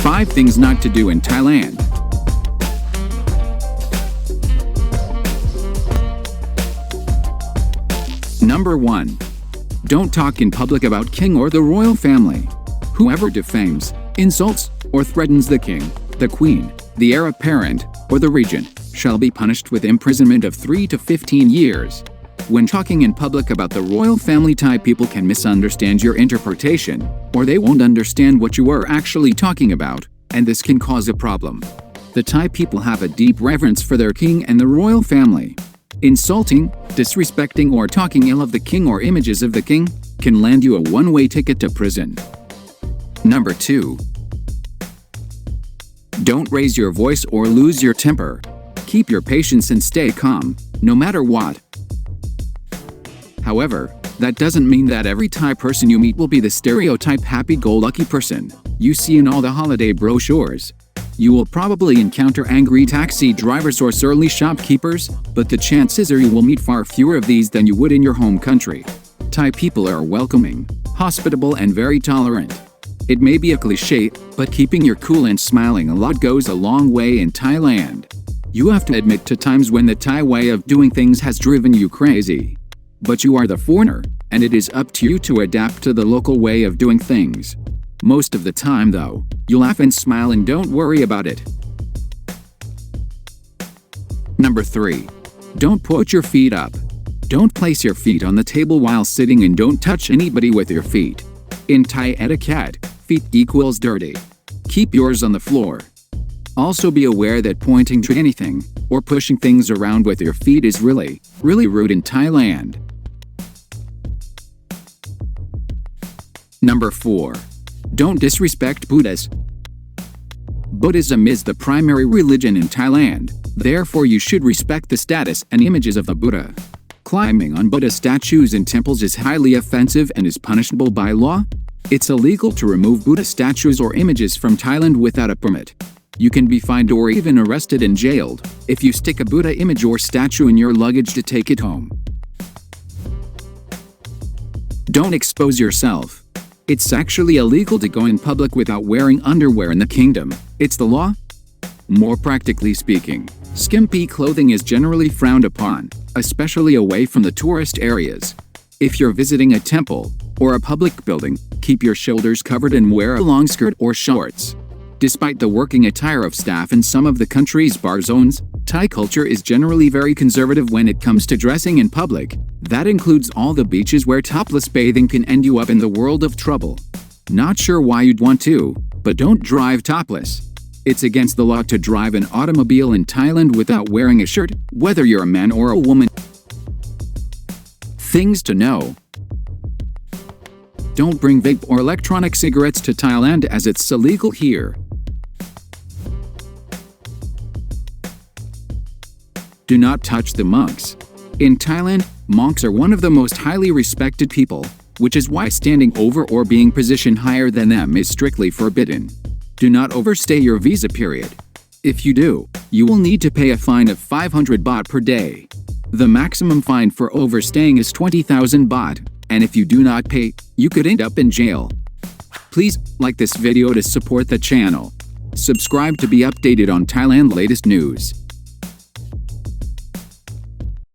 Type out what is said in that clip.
5 things not to do in Thailand. Number 1. Don't talk in public about king or the royal family. Whoever defames, insults, or threatens the king, the queen, the heir apparent, or the regent, shall be punished with imprisonment of 3 to 15 years. When talking in public about the royal family, Thai people can misunderstand your interpretation, or they won't understand what you are actually talking about, and this can cause a problem. The Thai people have a deep reverence for their king and the royal family. Insulting, disrespecting, or talking ill of the king or images of the king can land you a one-way ticket to prison. Number 2. Don't raise your voice or lose your temper. Keep your patience and stay calm, no matter what. However, that doesn't mean that every Thai person you meet will be the stereotype happy-go-lucky person you see in all the holiday brochures. You will probably encounter angry taxi drivers or surly shopkeepers, but the chances are you will meet far fewer of these than you would in your home country. Thai people are welcoming, hospitable, and very tolerant. It may be a cliché, but keeping your cool and smiling a lot goes a long way in Thailand. You have to admit to times when the Thai way of doing things has driven you crazy. But you are the foreigner, and it is up to you to adapt to the local way of doing things. Most of the time though, you laugh and smile and don't worry about it. Number 3. Don't put your feet up. Don't place your feet on the table while sitting, and don't touch anybody with your feet. In Thai etiquette, feet equals dirty. Keep yours on the floor. Also be aware that pointing to anything or pushing things around with your feet is really rude in Thailand. Number 4. Don't disrespect Buddhists. Buddhism is the primary religion in Thailand, therefore you should respect the status and images of the Buddha. Climbing on Buddha statues in temples is highly offensive and is punishable by law. It's illegal to remove Buddha statues or images from Thailand without a permit. You can be fined or even arrested and jailed if you stick a Buddha image or statue in your luggage to take it home. Don't expose yourself. It's actually illegal to go in public without wearing underwear in the kingdom. It's the law. More practically speaking, skimpy clothing is generally frowned upon, especially away from the tourist areas. If you're visiting a temple or a public building, keep your shoulders covered and wear a long skirt or shorts. Despite the working attire of staff in some of the country's bar zones, Thai culture is generally very conservative when it comes to dressing in public. That includes all the beaches where topless bathing can end you up in the world of trouble. Not sure why you'd want to, but don't drive topless. It's against the law to drive an automobile in Thailand without wearing a shirt, whether you're a man or a woman. Things to know. Don't bring vape or electronic cigarettes to Thailand as it's illegal here. Do not touch the monks. In Thailand, monks are one of the most highly respected people, which is why standing over or being positioned higher than them is strictly forbidden. Do not overstay your visa period. If you do, you will need to pay a fine of 500 baht per day. The maximum fine for overstaying is 20,000 baht, and if you do not pay, you could end up in jail. Please like this video to support the channel. Subscribe to be updated on Thailand latest news.